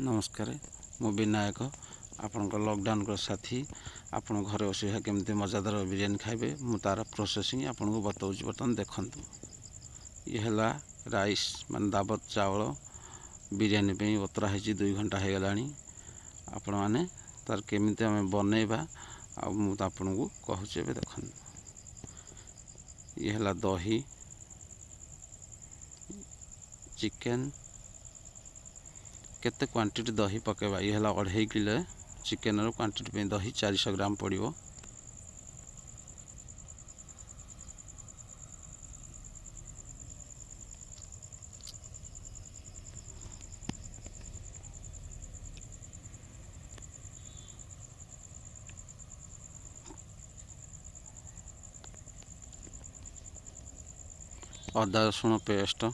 नमस्कार मु विनायक आपण लॉकडाउन को साथी आपण घरे बस केमती मजादार बिरयानी खाइबे मु तार प्रोसेसिंग आपन को बताऊँ। बर्तमान देखंतु ये है राइस मान दावत चावल बिरयानी पे बतरा है 2 घंटा हो गलानी। आपण माने तार केमिति आम बनैबा आपन को कहूचे देखंतु। ये है दही चिकेन केते क्वांटिटी दही पकेबा ये है 2.5 किलो चिकेन रो क्वांटिटी पे दही 400 ग्राम पड़िबो। अदा रसुण पेस्ट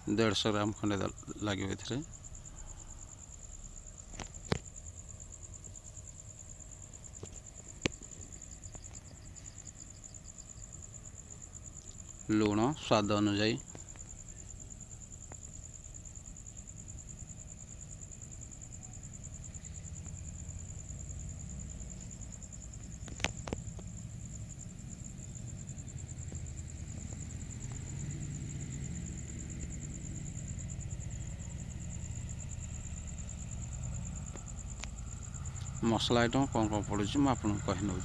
150 ग्राम खंडे लगे। लूण स्वाद अनुजाई मसला आइटम कौन कौन पड़ू मुझे कही नौ।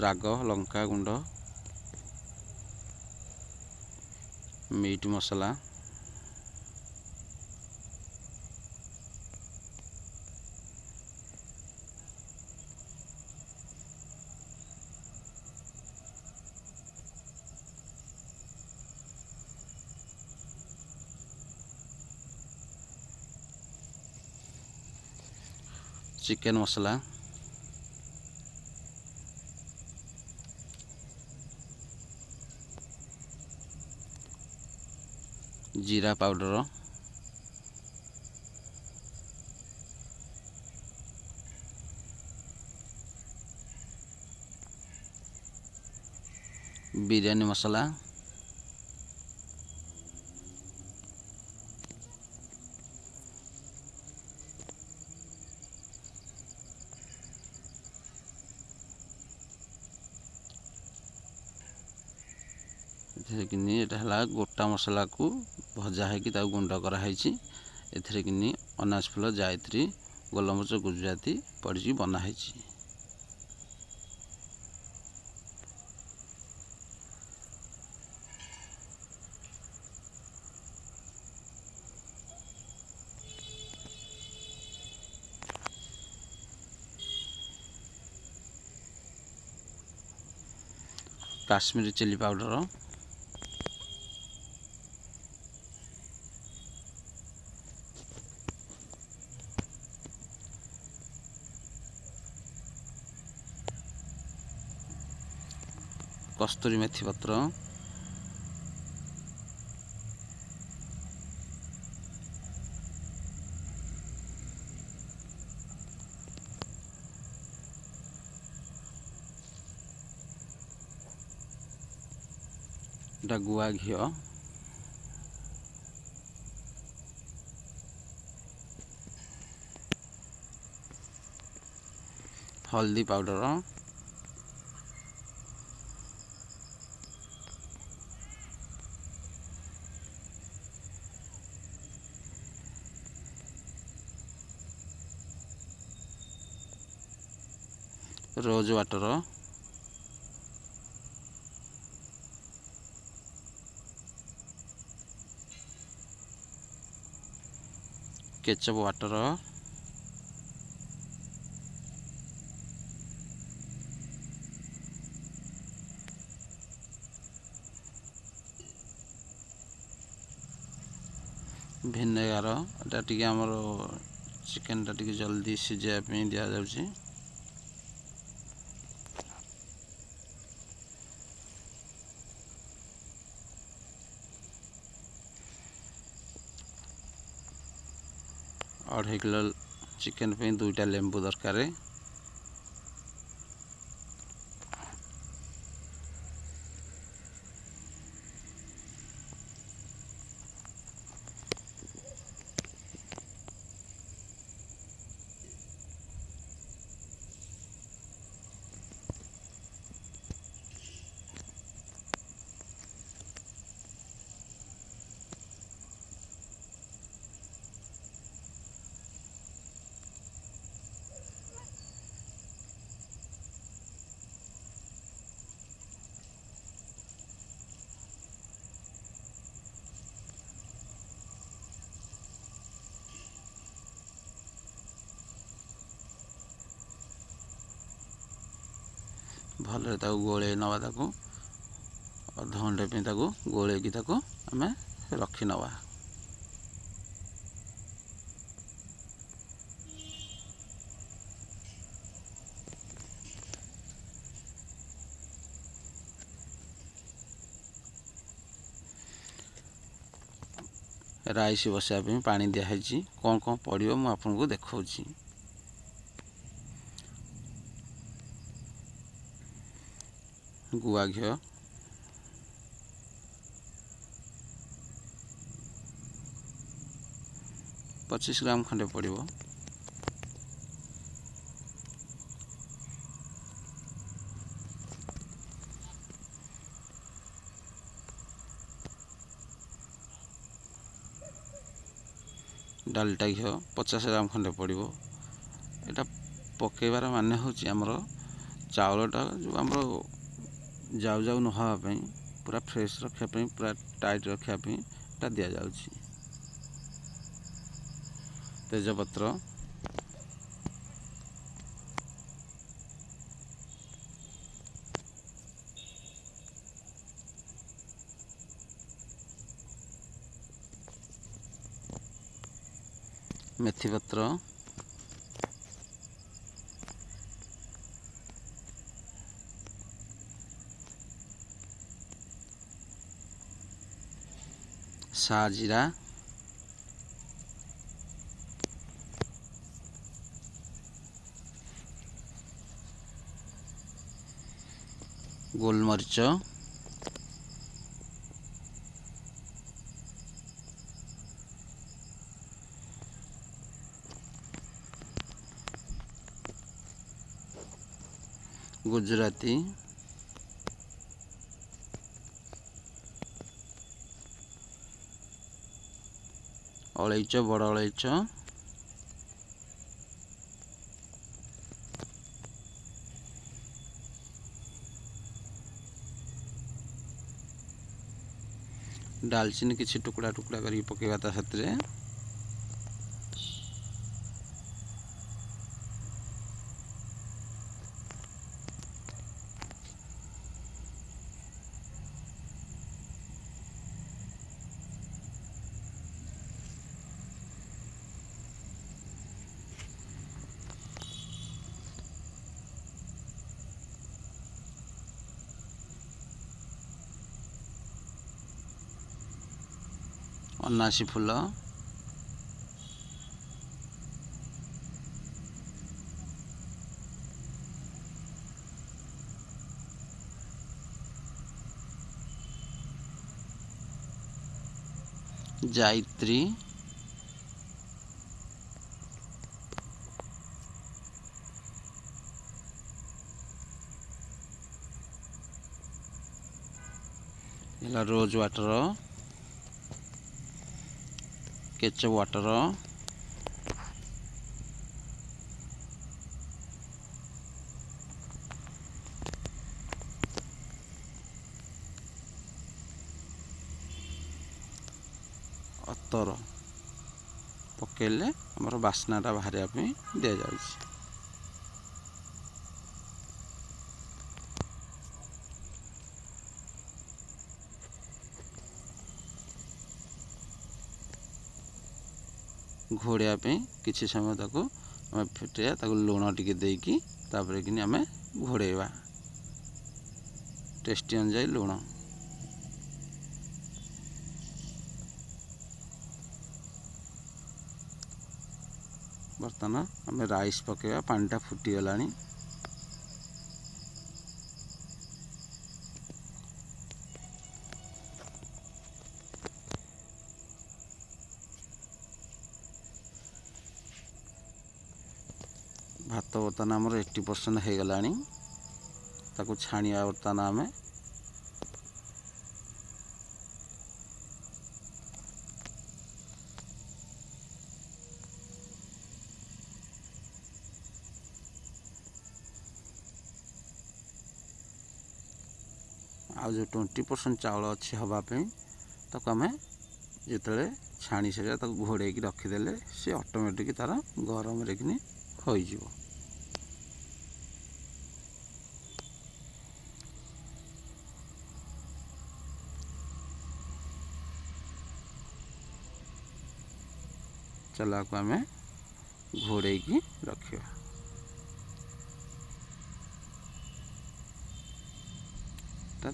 राग लंका गुंड मीट मसला चिकेन मसला जीरा पाउडर बिरयानी मसला है गोटा मसला को भजा है गुंड कराई। एथरे किनी अनाज फूल जायत्री गोलमरिच गुजराती पड़ी बनाई। काश्मीरी चिली पाउडर कस्तूरी मेथी पत्र गुआ घी हल्दी powder rose water ketchup water vinegar एटा टिके हमर चिकेन टा टिके जल्दी सिझा पे दिया जाउची। अढ़ाई किलो चिकेन पे 2टा लेंबू दरकार। भलरे ताकू गोले नवा ताकू अधघंटे पे ताकू गोलेकी ताकू आमे रखी नवा। राइस बसाया पे पानी दिखाई कौन कौन पड़ो मु आपको देखा। गुआ घी 25 ग्राम खंडे पड़ो। डालटा घी 50 ग्राम खंडे पड़ो। यहाँ पकेबार मान हूँ आमर चाउलटा जो आम जाऊ जाऊ नहापी पूरा फ्रेश रखापी पूरा टाइट रखापी एटा दि जाऊँ। तेजपत्र मेथी पत्र साजीरा गोलमरीच गुजराती अलैच बड़ अलैच डालचीनी किसी टुकड़ा टुकड़ा करके पकेबा ता साथे अनासी फूल जायत्री रोज वाटर केचप वाटर अतर पकेले आमर बास्नाटा बाहर दि जाऊँ। घोड़िया किसी समय ताको आम फिटेया ताको लुण टिके देकी तापर कि आम घोड़ेवा टेस्टी अनुजाई लुण बर्तमान आम राइस पकेवा पानीटा फुटीगलानी भात बर्तमान आमर 80% हो गलानी ताकू छाणिया बर्तमान आम आ जो 20% चाउल अच्छी हवापी ताको आम जिते छाणी सारा घोड़े रखीदे सी ऑटोमेटिक तार गरम रेकिनी हो। चलाको आम घोड़े की रखिया।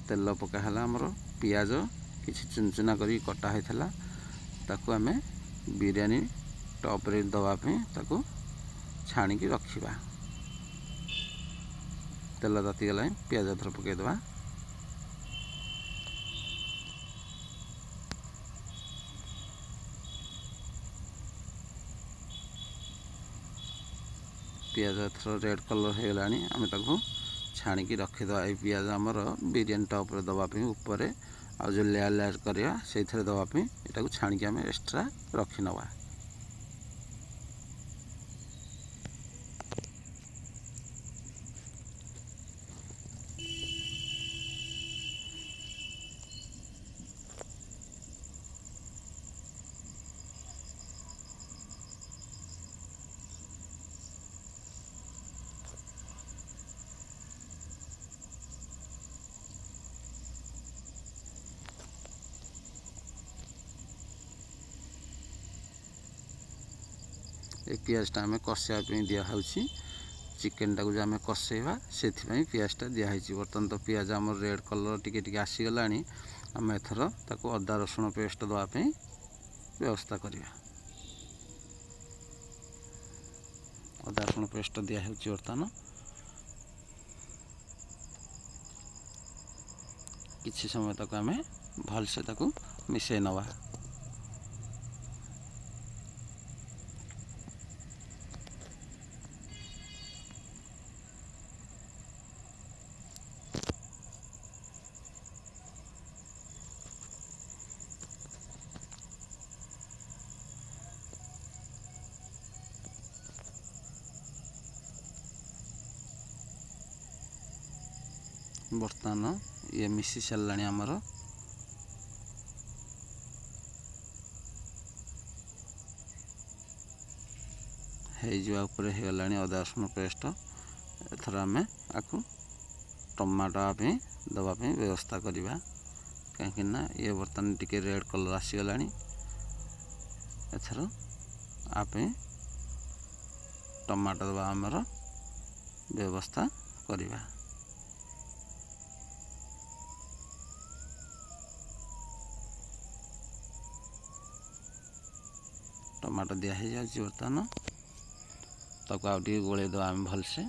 तेल पकाला आमर पियाज किसी चुन चुना करी कटा होता ताकू आम बिरयानी टॉप रे दवापी ताकू छाणिकी रखिबा। तेल ताती गला पियाज थर पकईदबा। पियाज थर रेड कलर हो गला आम ताकू छाणिकी रखीदे। ये पियाज आमर बिरयानी टॉप रे दवापी ऊपर आ जो लेयर लेयर करिया से दवापी यहाँ छाणिकी आम एक्स्ट्रा रखी नवा। ये पियाजटा आम कषापी दिहूँ चिकेन टाक जो आम कषेवा से पियाजटा दिखाई। बर्तमान तो पियाज आम रेड कलर टिके टिके आसीगला आम एथर ताकू अदा रसुण पेस्ट दवापी व्यवस्था करिया। अदा रसुण पेस्ट दिहूँ बर्तमान किछि समय तक आम भलसे ताकू मिसई नवा। बर्तमान ये मिसी सारा आमर होगला अदा रसुण पेस्ट। एथर आम आपको टमाटो दवापी व्यवस्था करवा कहीं ये बर्तमान टिके रेड कलर आसीगला। एथर आप टमाटो दवा आमर व्यवस्था करवा। टमाटो दिखाई जाए बर्तमान ताको आउ टे गोले दवा आम भलसे।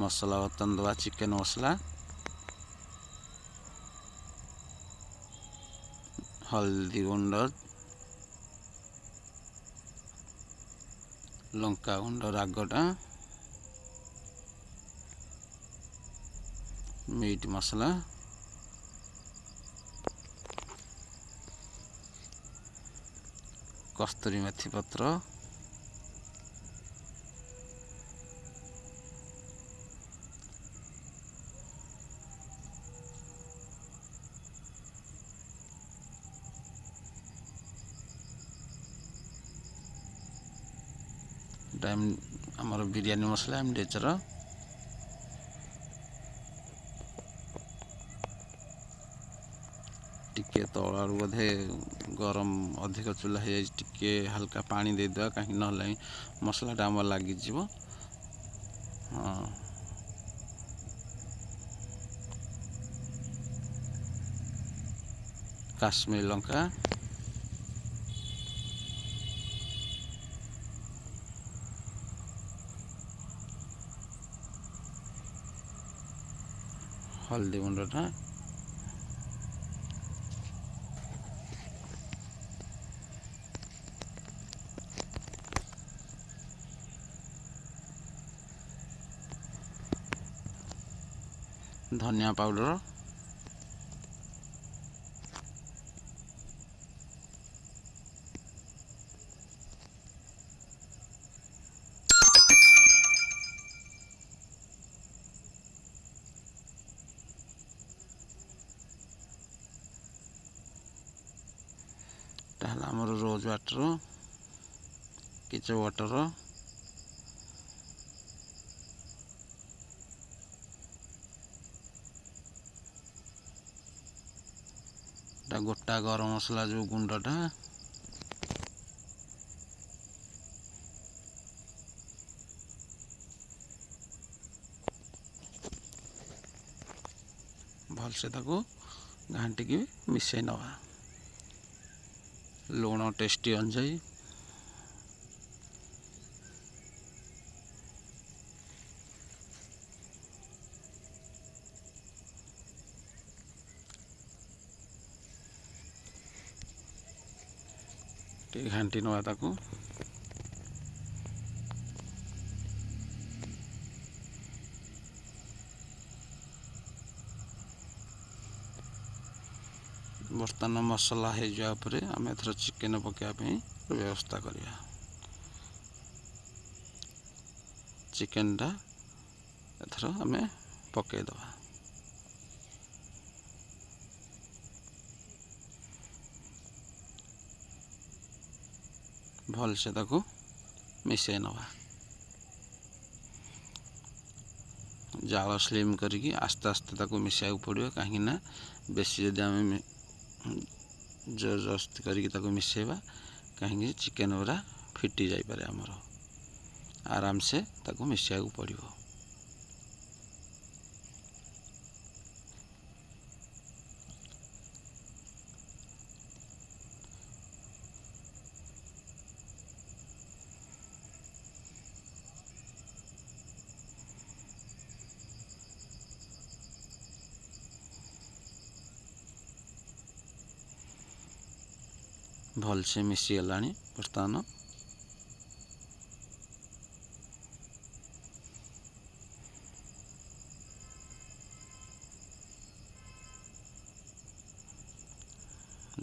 मसला बर्तन दवा चिकेन मसला हल्दी गुंड लंका गुंड रागटा मीट मसला कस्तूरी मेथी पत्र टाइम आमर बिरयानी मसला एमडेचर टिके तलू बोधे गरम अधिक चूल्हा हो टिके हल्का पानी देदेवा कहीं ना मसलाटा आम लगिज। हाँ काश्मीर लंका हल्दी गुंडटा धनिया पाउडर ହେଲା ଆମର ରୋଜ୍ ୱାଟର, କେଚପ୍ ୱାଟର, ଗୋଟା ଗରମ ମସଲା ଯେଉଁ ଗୁଣ୍ଡଟା, ଭଲସେ ତାକୁ ଘାଣ୍ଟିକି ମିଶାଇ ନେବା। ଲୁଣ ଟେଷ୍ଟି ଅନୁଯାୟୀ, ଟିକେ ଘାଣ୍ଟି ନେବା ତାକୁ। ବର୍ତ୍ତମାନ ମସଲା ହେଇଯିବା ପରେ ଆମେ ଏଥର ଚିକେନ୍ ପକାଇବା ପାଇଁ ବ୍ୟବସ୍ଥା କରିବା। ଚିକେନ୍ଟା ଏଥର ଆମେ ପକାଇଦେବା। ଭଲସେ ତାକୁ ମିଶାଇ ନେବା। ଜାଳ ସ୍ଲିମ୍ କରିକି ଆସ୍ତେ ଆସ୍ତେ ତାକୁ ମିଶାଇବାକୁ ପଡ଼ିବ, କାହିଁକିନା ବେଶୀ ଯଦି ଆମେ ଜବରଦସ୍ତି କରିକି ତାକୁ ମିଶାଇବା, କାହିଁକି ଚିକେନ୍ ଗୁଡ଼ା ଫିଟି ଯାଇପାରେ ଆମର। ଆରାମସେ ତାକୁ ମିଶାଇବାକୁ ପଡ଼ିବ। ଭଲସେ ମିଶିଗଲାଣି ବର୍ତ୍ତମାନ।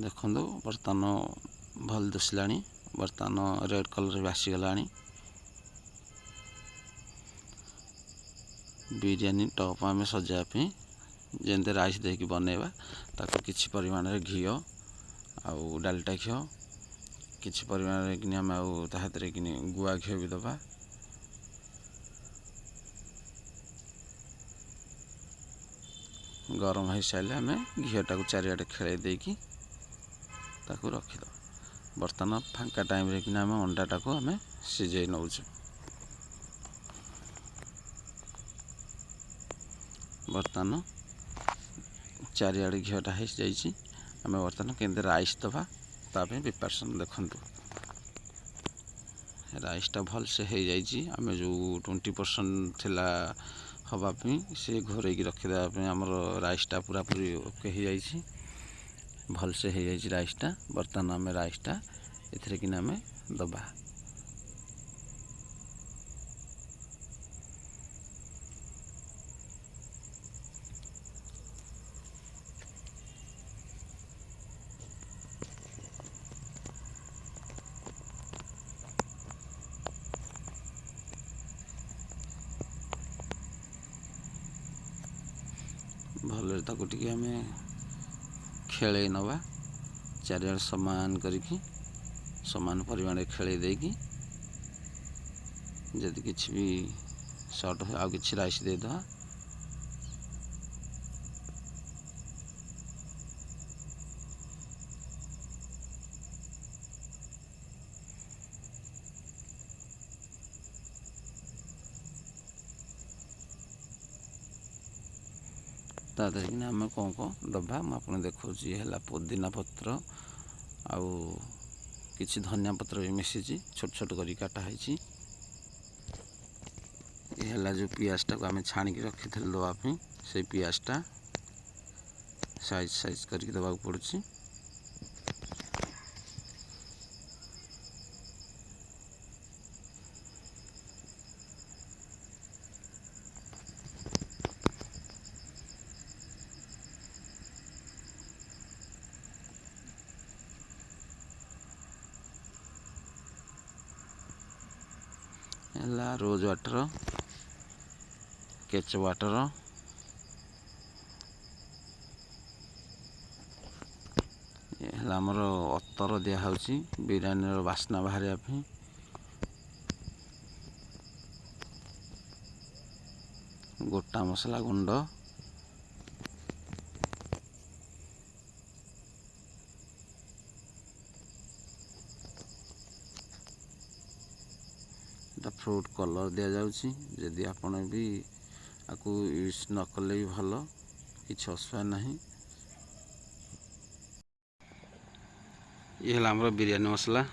ଦେଖନ୍ତୁ ବର୍ତ୍ତମାନ ଭଲ ଦିଶିଲାଣି। ବର୍ତ୍ତମାନ ରେଡ୍ କଲର୍ ବି ଆସିଗଲାଣି। ବିରିୟାନୀ ଟପ୍ ଆମେ ସଜାଇବା ପାଇଁ ଯେମିତି ରାଇସ୍ ଦେଇକି ବନେଇବା, ତାକୁ କିଛି ପରିମାଣରେ ଘିଅ ଆଉ ଡାଲଟା ଘିଅ, କିଛି ପରିମାଣରେ କିନି ଆମେ ଆଉ ତା ହାତରେ କିନି ଗୁଆ ଘିଅ ବି ଦେବା। ଗରମ ହେଇସାରିଲେ ଆମେ ଘିଅଟାକୁ ଚାରିଆଡ଼େ ଖେଳେଇ ଦେଇକି ତାକୁ ରଖିଦେବା। ବର୍ତ୍ତମାନ ଫାଙ୍କା ଟାଇମ୍ରେ କିନା ଆମେ ଅଣ୍ଡାଟାକୁ ଆମେ ସିଝେଇ ନେଉଛୁ। ବର୍ତ୍ତମାନ ଚାରିଆଡ଼େ ଘିଅଟା ହେଇଯାଇଛି। ଆମେ ବର୍ତ୍ତମାନ କେମିତି ରାଇସ୍ ଦେବା ତା ପାଇଁ ପ୍ରିପାରେସନ୍ ଦେଖନ୍ତୁ। ରାଇସ୍ଟା ଭଲସେ ହେଇଯାଇଛି। ଆମେ ଯେଉଁ 20% ଥିଲା ହେବା ପାଇଁ ସେ ଘୋରେଇକି ରଖିଦେବା ପାଇଁ ଆମର ରାଇସ୍ଟା ପୁରାପୁରି ଓକେ ହେଇଯାଇଛି। ଭଲସେ ହେଇଯାଇଛି ରାଇସ୍ଟା। ବର୍ତ୍ତମାନ ଆମେ ରାଇସ୍ଟା ଏଥିରେ କିନା ଆମେ ଦେବା। ଭଲରେ ତାକୁ ଟିକେ ଆମେ ଖେଳେଇ ନେବା, ଚାରିଆଡ଼େ ସମାନ କରିକି ସମାନ ପରିମାଣରେ ଖେଳେଇ ଦେଇକି, ଯଦି କିଛି ବି ସର୍ଟ ହୁଏ ଆଉ କିଛି ରାଇସ୍ ଦେଇଦେବା। ତା ଦେହରେ କିନା ଆମେ କ'ଣ ଦେବା ମୁଁ ଆପଣଙ୍କୁ ଦେଖାଉଛି। ଇଏ ହେଲା ପୋଦିନା ପତ୍ର ଆଉ କିଛି ଧନିଆ ପତ୍ର ବି ମିଶିଛି, ଛୋଟ ଛୋଟ କରିକି କାଟା ହେଇଛି। ଇଏ ହେଲା ଯେଉଁ ପିଆଜଟାକୁ ଆମେ ଛାଣିକି ରଖିଥିଲୁ ଦେବା ପାଇଁ, ସେଇ ପିଆଜଟା ସାଇଜ୍ କରିକି ଦେବାକୁ ପଡ଼ୁଛି। ହେଲା ରୋଜ୍ ୱାଟର, କେଚପ୍ ୱାଟର, ଏ ହେଲା ଆମର ଅତର ଦିଆହେଉଛି ବିରିୟାନୀର ବାସ୍ନା ବାହାରିବା ପାଇଁ। ଗୋଟା ମସଲା ଗୁଣ୍ଡ, ଏଟା ଫ୍ରୁଟ୍ କଲର୍ ଦିଆଯାଉଛି। ଯଦି ଆପଣ ବି ଆକୁ ୟୁଜ୍ ନ କଲେ ବି ଭଲ, କିଛି ଅସୁବିଧା ନାହିଁ। ଇଏ ହେଲା ଆମର ବିରିୟାନୀ ମସଲା।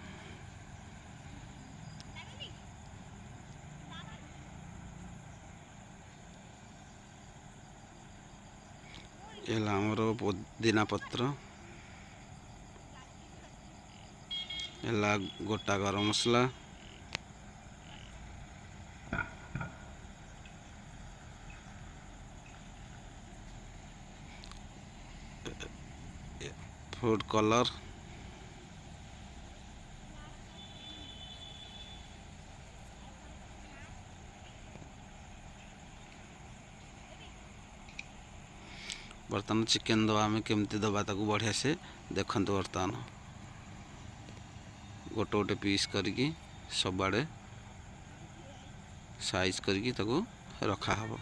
ଇଏ ହେଲା ଆମର ପୋଦିନା ପତ୍ର, ହେଲା ଗୋଟା ଗରମ ମସଲା, ଫୁଡ୍ କଲର୍, ବର୍ତ୍ତମାନ ଚିକେନ୍ ଦେବା ଆମେ କେମିତି ଦେବା ତାକୁ ବଢ଼ିଆ ସେ ଦେଖନ୍ତୁ। ବର୍ତ୍ତମାନ ଗୋଟେ ଗୋଟେ ପିସ୍ କରିକି ସବୁଆଡ଼େ ସାଇଜ୍ କରିକି ତାକୁ ରଖାହବ।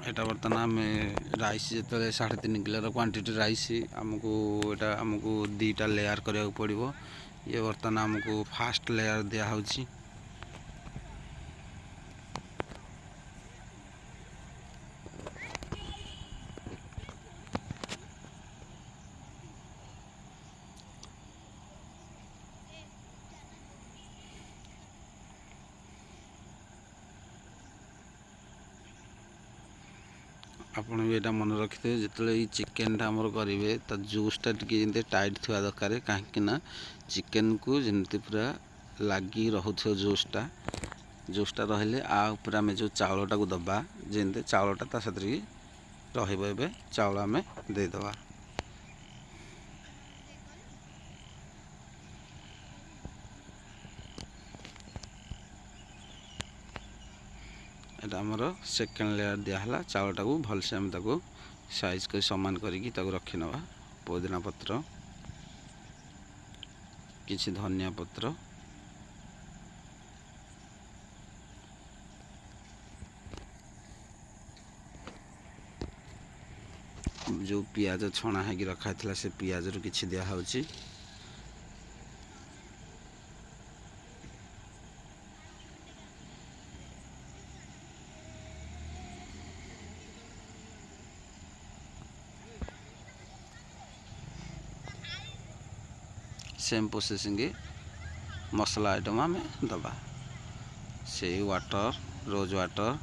ଏଇଟା ବର୍ତ୍ତମାନ ଆମେ ରାଇସ୍ ଯେତେବେଳେ 3.5 କିଲୋର କ୍ୱାଣ୍ଟିଟି ରାଇସ୍ ଆମକୁ 2ଟା ଲେୟାର୍ କରିବାକୁ ପଡ଼ିବ। ଇଏ ବର୍ତ୍ତମାନ ଆମକୁ ଫାଷ୍ଟ ଲେୟାର୍ ଦିଆହେଉଛି। ଆପଣ ବି ଏଇଟା ମନେ ରଖିଥିବେ, ଯେତେବେଳେ ଏଇ ଚିକେନ୍ଟା ଆମର କରିବେ ତା ଜୁସ୍ଟା ଟିକେ ଯେମିତି ଟାଇଟ୍ ଥିବା ଦରକାର, କାହିଁକି ନା ଚିକେନ୍କୁ ଯେମିତି ପୁରା ଲାଗି ରହୁଥିବ ଜୁସ୍ଟା ରହିଲେ ଉପରେ ଆମେ ଯେଉଁ ଚାଉଳଟାକୁ ଦେବା, ଯେମିତି ଚାଉଳଟା ତା ସାଥିରେ ରହିବ। ଏବେ ଚାଉଳ ଆମେ ଦେଇଦେବା। ଏଇଟା ଆମର ସେକେଣ୍ଡ ଲେୟାର୍ ଦିଆହେଲା। ଚାଉଳଟାକୁ ଭଲସେ ଆମେ ତାକୁ ସାଇଜ୍ କରି ସମାନ କରିକି ତାକୁ ରଖିନେବା। ପୋଦିନା ପତ୍ର, କିଛି ଧନିଆ ପତ୍ର, ଯେଉଁ ପିଆଜ ଛଣା ହେଇକି ରଖାହେଇଥିଲା ସେ ପିଆଜରୁ କିଛି ଦିଆହେଉଛି। ସେମ୍ ପ୍ରୋସେସିଂ ମସଲା ଆଇଟମ୍ ଆମେ ଦେବା। ସେଇ ୱାଟର୍, ରୋଜ୍ ୱାଟର୍,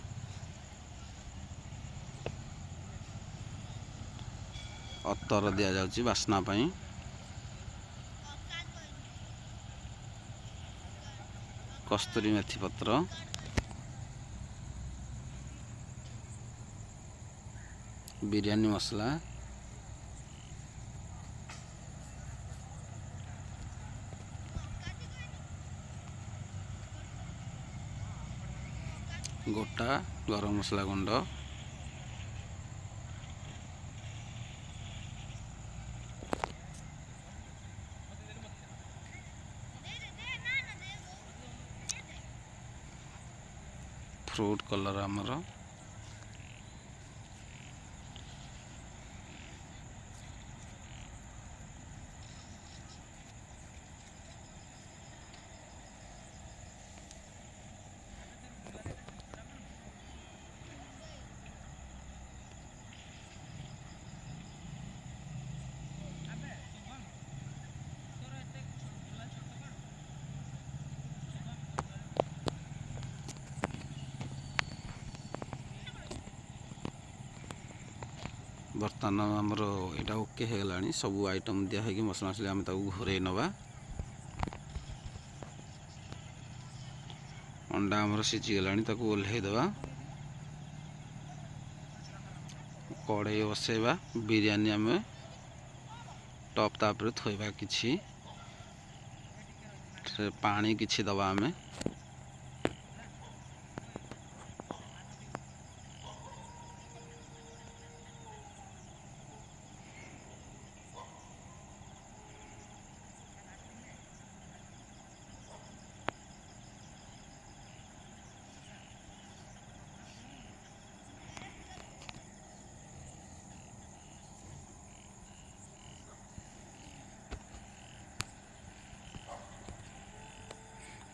ଅତର ଦିଆଯାଉଛି ବାସ୍ନା ପାଇଁ, କସ୍ତୁରୀ ମେଥି ପତ୍ର, ବିରିୟାନୀ ମସଲା, ଗୋଟା ଗରମ ମସଲା ଗୁଣ୍ଡ, ଫ୍ରୁଟ୍ କଲର୍ ଆମର, ବର୍ତ୍ତମାନ ଆମର ଏଇଟା ଓକେ ହେଇଗଲାଣି। ସବୁ ଆଇଟମ୍ ଦିଆ ହେଇକି ମସଲା ମସଲି ଆମେ ତାକୁ ଘୋରେଇ ନେବା। ଅଣ୍ଡା ଆମର ସିଝିଗଲାଣି, ତାକୁ ଓହ୍ଲେଇ ଦେବା। କଢ଼େଇ ବସେଇବା, ବିରିୟାନୀ ଆମେ ଟପ୍ ତା ଉପରେ ଥୋଇବା କିଛି पानी किछि दबा आमे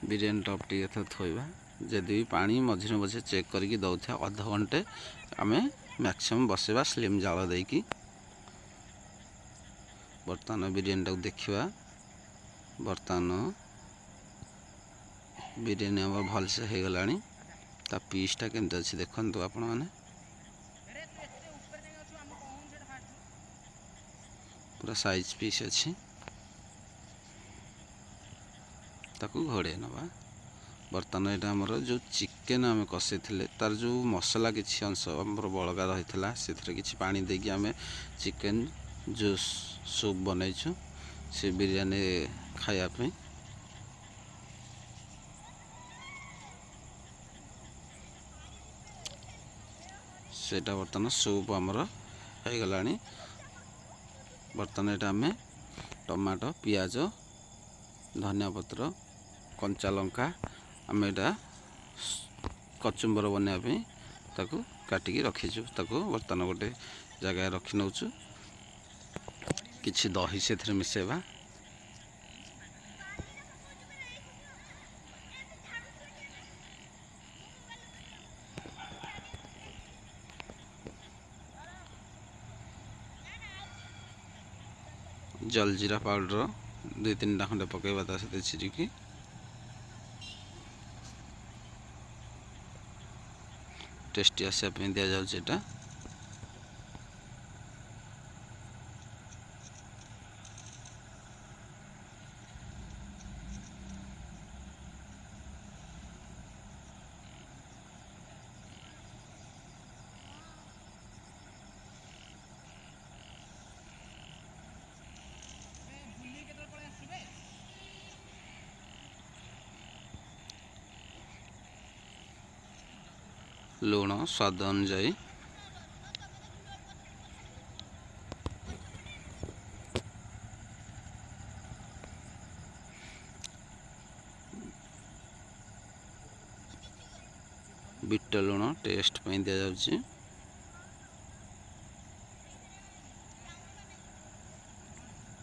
बिरयानी टप टी थोइबा जदि पानी मझे मझे चेक करके दौथा अध घंटे आमे मैक्सिमम बसेबा स्लिम जाल देकी। बर्तमान बिरयानी टाक देखिबा बर्तमान बिरयानी आम भलसे हो गलानी ता पीसटा केमती अच्छी देखंतु आपण माने पूरा साइज पीस अच्छी ताकू घोड़े नवा। बर्तमान यहाँ आमर जो चिकेन आम कषे तार जो मसला किसी अंश आमर बलगा रही से किसी पानी देकी आम चिकेन जो सूप बनईचु से बिरयानी खायापी सेटा बर्तमान सूप आमर हो गलानी। बर्तमान यहाँ आम टमाटो पियाज धनिया पत्र कंचा लंका आम एटा कचुम्बर बनाया ताकू काटिकी रखीचु ताकू बर्तमान गोटे जगह रखी नौचु किछि दही से मिसेबा जलजीरा पाउडर 2-3 खंडे पकेबा ता सहित छिड़की टेस्टी आसा दि जाऊँ। लुण स्वाद अनुजाई बिट लुण टेस्ट दि जाऊँ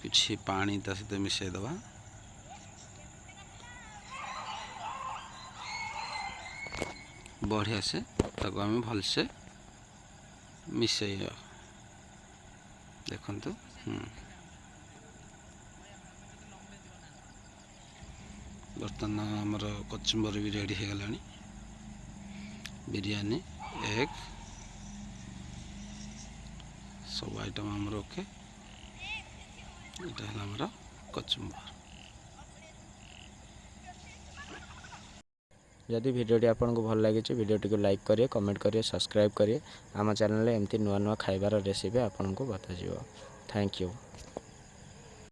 किछि पानी ता सहित मिसई दबा बढ़िया से ताको आम भलसे मिसई देखंतु। बर्तमान आमर कचुम्बर भी रेडी हो गलानी बिरयानी एग सब आइटम आमर ओके यहाँ आमर कचुम्बर। जदि भिडियोटी आपको भल लगी भिडियोटी को लाइक करिए कमेंट करिए सब्सक्राइब करिए आम चैनल एमती नुआ नुआ खाइबार रेसिपी आपको बताଯିବ। Thank you.